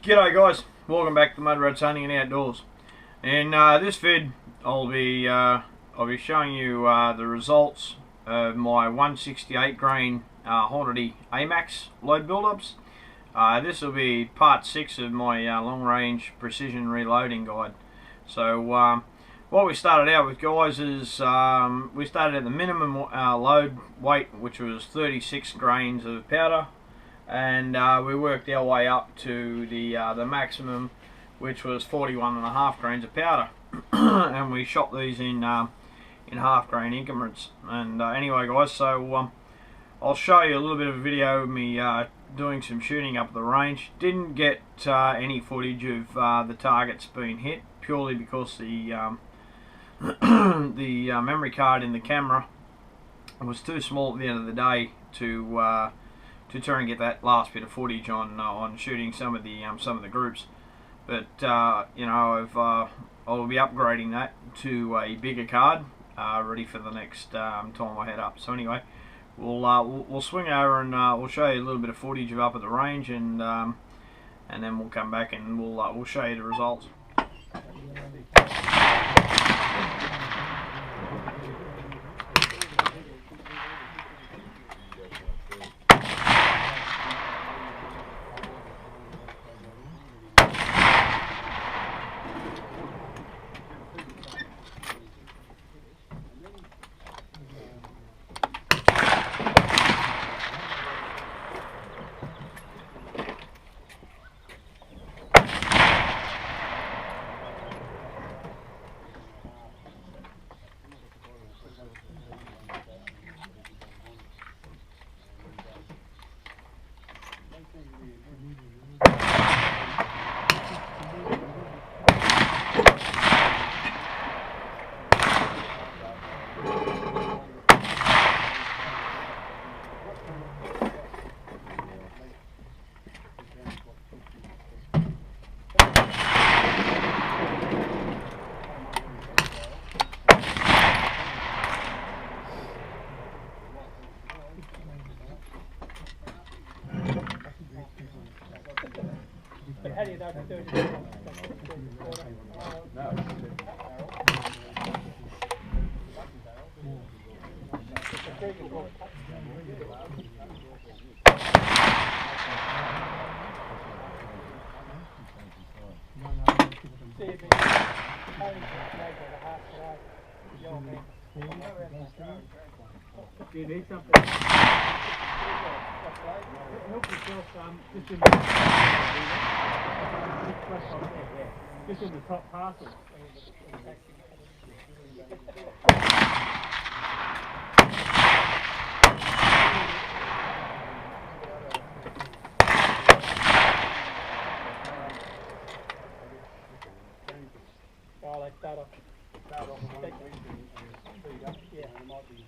G'day guys, welcome back to Mud Rats Hunting and Outdoors. In this vid, I'll be showing you the results of my 168 grain Hornardy Amax load build-ups. This will be part 6 of my long-range precision reloading guide. So what we started out with, guys, is we started at the minimum load weight, which was 36 grains of powder, and we worked our way up to the maximum, which was 41.5 grains of powder. And we shot these in half grain increments. And anyway, guys, so I'll show you a little bit of a video of me doing some shooting up at the range. Didn't get any footage of the targets being hit, purely because the memory card in the camera was too small at the end of the day to try and get that last bit of footage on shooting some of the groups. But you know, I'll be upgrading that to a bigger card, ready for the next time I head up. So anyway, we'll swing over and we'll show you a little bit of footage of up at the range, and then we'll come back and we'll show you the results. How do you know if it's 30? Do you need something? Help yourself, just in the top parcel. Oh, they start off. Yeah, it might be.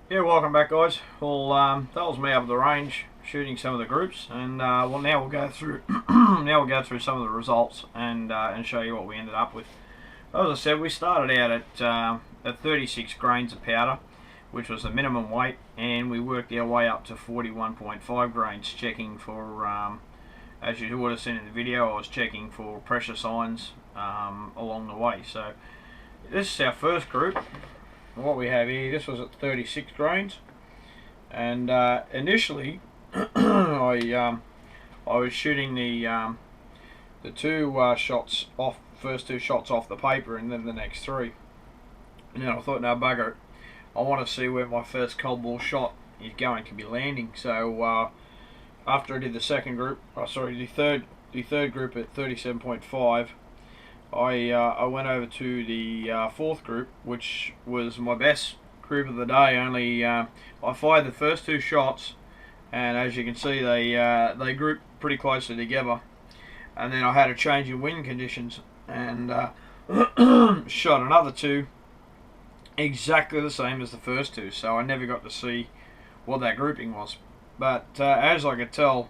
Yeah, welcome back, guys. Well, that was me up at the range shooting some of the groups, and now we'll go through some of the results and show you what we ended up with. As I said, we started out at 36 grains of powder, which was the minimum weight, and we worked our way up to 41.5 grains, checking for, as you would have seen in the video, I was checking for pressure signs along the way. So this is our first group. What we have here, this was at 36 grains, and initially I was shooting the first two shots off the paper, and then the next three. And then I thought, no, bugger it, I want to see where my first cold ball shot is going to be landing. So after I did the second group, the third group at 37.5, I went over to the fourth group, which was my best group of the day. Only I fired the first two shots, and as you can see, they grouped pretty closely together. And then I had a change in wind conditions, and shot another two exactly the same as the first two. So I never got to see what that grouping was. But as I could tell,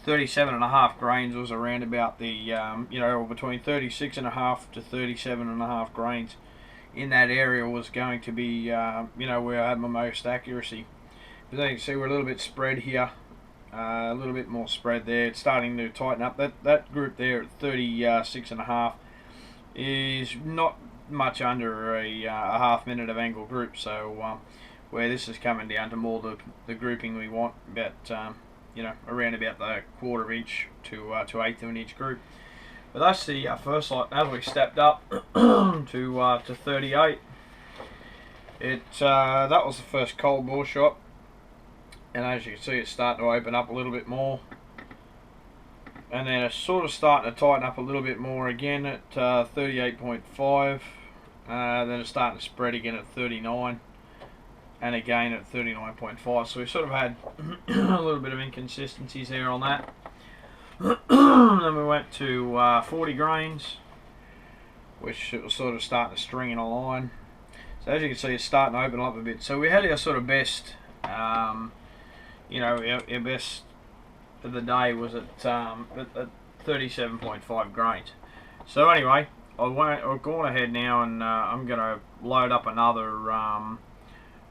37.5 grains was around about the between 36.5 to 37.5 grains in that area was going to be where I had my most accuracy. As you can see, we're a little bit spread here, a little bit more spread there. It's starting to tighten up. That group there at 36.5 is not much under a half minute of angle group. So where this is coming down to more the grouping we want, about around about the quarter of inch to eighth of an inch group. But that's the first light. As we stepped up to 38, that was the first cold bore shot, and as you can see, it's starting to open up a little bit more, and then it's sort of starting to tighten up a little bit more again at 38.5. Then it's starting to spread again at 39. And again at 39.5, so we sort of had a little bit of inconsistencies there on that. Then we went to 40 grains, which it was sort of starting to string in a line. So as you can see, it's starting to open up a bit. So we had our sort of best, our best of the day was at 37.5 grains. So anyway, I've gone ahead now, and I'm going to load up another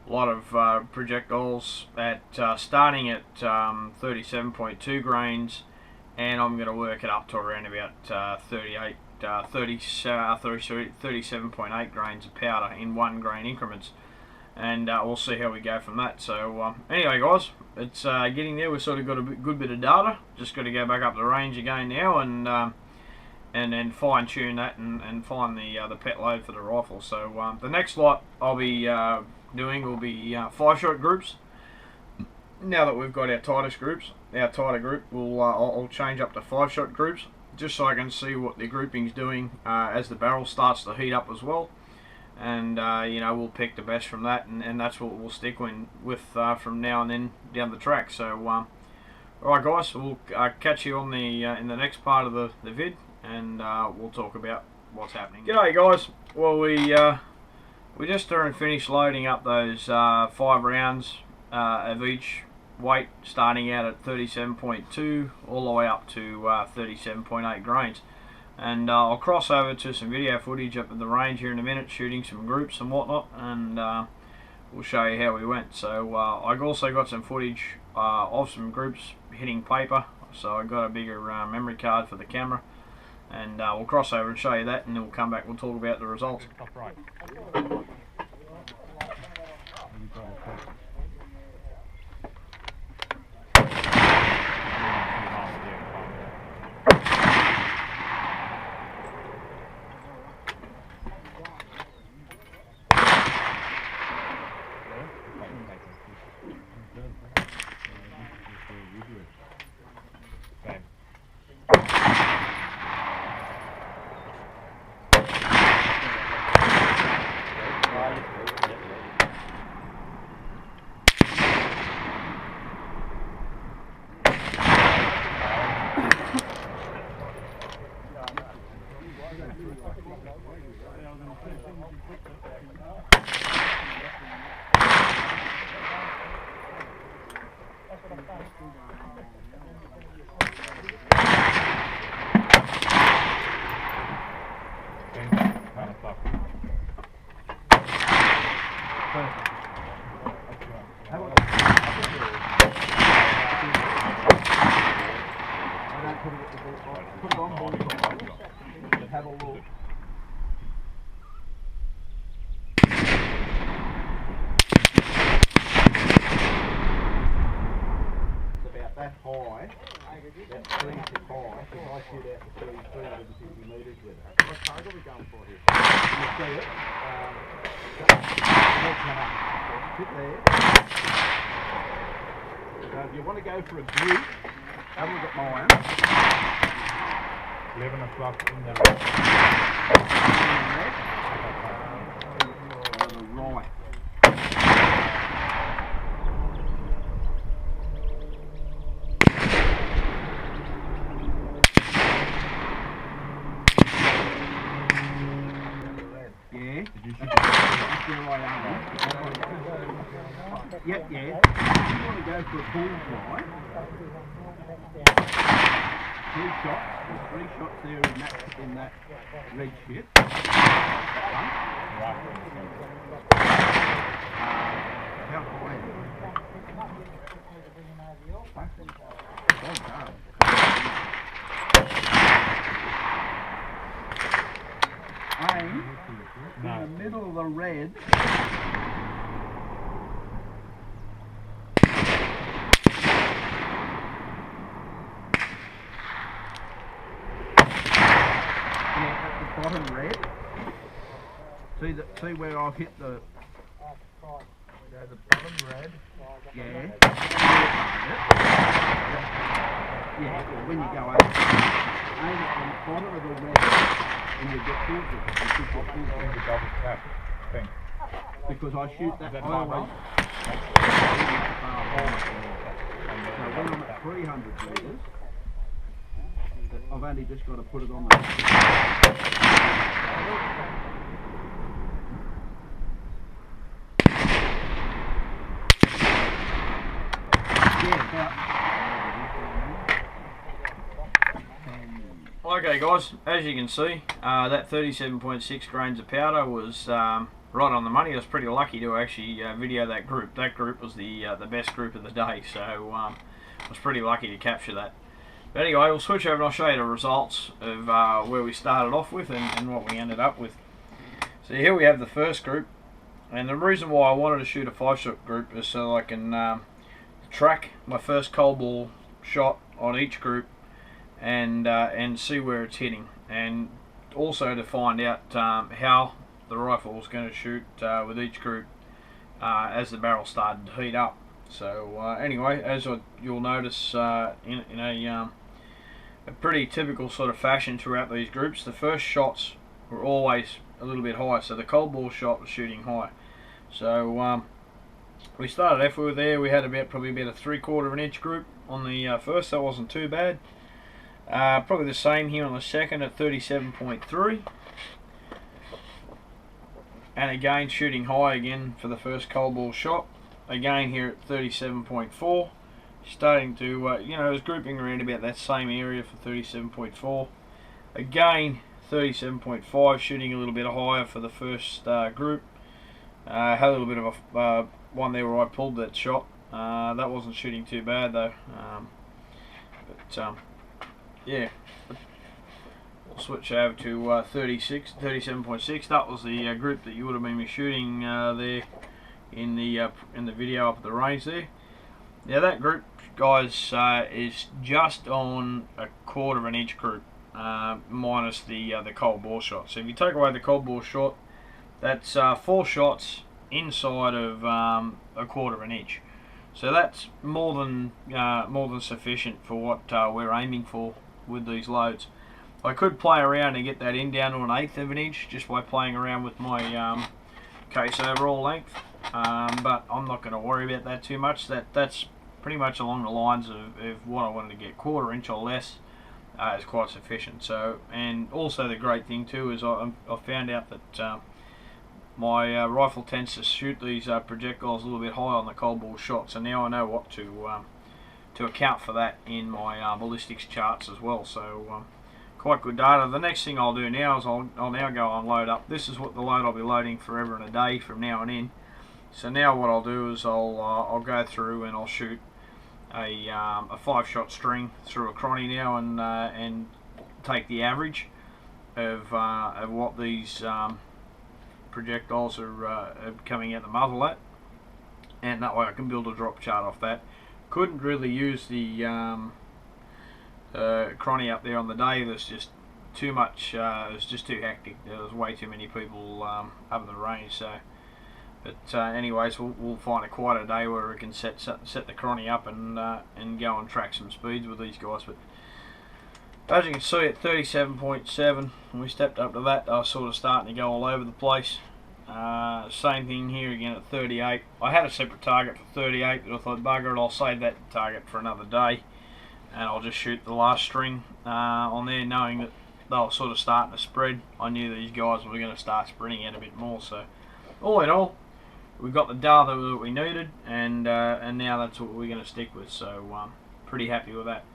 lot of projectiles at starting at 37.2 grains, and I'm going to work it up to around about 37.8 grains of powder in 1 grain increments, and we'll see how we go from that. So anyway guys, it's getting there. We've sort of got a good bit of data. Just got to go back up the range again now, and then fine tune that and find the pet load for the rifle. So the next lot I'll be doing will be 5-shot groups. Now that we've got our tighter group, I'll change up to 5-shot groups, just so I can see what the grouping's doing as the barrel starts to heat up as well. And we'll pick the best from that, and that's what we'll stick with from now and then down the track. So alright guys, we'll catch you on the in the next part of the vid, and we'll talk about what's happening. G'day guys. Well, we just finished loading up those 5 rounds of each weight, starting out at 37.2 all the way up to 37.8 grains. And I'll cross over to some video footage up at the range here in a minute, shooting some groups and whatnot, and we'll show you how we went. So I've also got some footage of some groups hitting paper, so I got a bigger memory card for the camera, and we'll cross over and show you that, and then we'll come back, we'll talk about the results. Top right. That high, that 3 is high, because I shoot out to 350 metres with it. What target are we going for here? You see it? Sit there. So if you want to go for a group, have a look at mine. 11 o'clock in the Right. Yeah. Did you shoot That's where I am. Yep, yeah. If you want to go for a bullseye, 3 shots. There's 3 shots there in that red shit. right? How high is it? Oh, no. Aim in the middle of the red. Yeah, at the bottom red. See where I've hit the bottom red. yeah. Yeah, when you go over, aim it on the bottom of the red and you get towards it. You should get towards In the it. double tap thing. Because I shoot that, Is that I five always so when I'm at 300 metres, I've only just got to put it on the Okay guys, as you can see, that 37.6 grains of powder was right on the money. I was pretty lucky to actually video that group. That group was the best group of the day, so I was pretty lucky to capture that. But anyway, we'll switch over and I'll show you the results of where we started off with and what we ended up with. So here we have the first group, and the reason why I wanted to shoot a 5-shot group is so I can track my first cold ball shot on each group and see where it's hitting, and also to find out how the rifle is going to shoot with each group as the barrel started to heat up. So anyway, as you'll notice in a pretty typical sort of fashion throughout these groups, the first shots were always a little bit high, so the cold ball shot was shooting high. So we started off with there, we had probably about a 3/4 of an inch group on the first, that wasn't too bad. Probably the same here on the second at 37.3, and again shooting high again for the first cold ball shot, again here at 37.4, starting to you know, it was grouping around about that same area for 37.4, again 37.5, shooting a little bit higher for the first group. Had a little bit of a one there where I pulled that shot, that wasn't shooting too bad though, but yeah, we'll switch over to 37.6. That was the group that you would have been shooting there in the video up at the range there. Now that group, guys, is just on a 1/4 of an inch group, minus the cold ball shot. So if you take away the cold ball shot, that's 4 shots inside of a 1/4 of an inch. So that's more than sufficient for what we're aiming for with these loads. I could play around and get that in down to an 1/8 of an inch just by playing around with my case overall length, but I'm not going to worry about that too much. That's pretty much along the lines of what I wanted to get. 1/4 inch or less is quite sufficient. So, and also the great thing too is I found out that my rifle tends to shoot these projectiles a little bit high on the cold ball shot, so now I know what to account for that in my ballistics charts as well. So quite good data. The next thing I'll do now is I'll now go and load up. This is what the load I'll be loading forever and a day from now on in. So now what I'll do is I'll go through and I'll shoot a 5-shot string through a cronny now and take the average of what these projectiles are coming out the muzzle at, and that way I can build a drop chart off that. Couldn't really use the cronny up there on the day. There's just too much. It was just too hectic. There was way too many people up in the range. So, But anyways, we'll find a quieter day where we can set the cronny up and go and track some speeds with these guys. But as you can see, at 37.7, when we stepped up to that, they were sort of starting to go all over the place. Same thing here again at 38. I had a separate target for 38, but I thought, bugger it, I'll save that target for another day, and I'll just shoot the last string on there, knowing that they were sort of starting to spread. I knew these guys were going to start spreading out a bit more. So all in all, we got the data that we needed, and now that's what we're going to stick with. So pretty happy with that.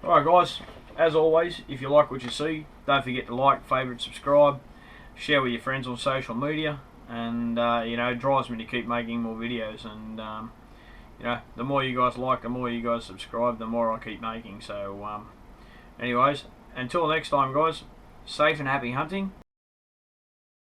Alright guys, as always, if you like what you see, don't forget to like, favourite, subscribe, share with your friends on social media, and you know, it drives me to keep making more videos. And you know, the more you guys like, the more you guys subscribe, the more I keep making. So anyways, until next time guys, safe and happy hunting.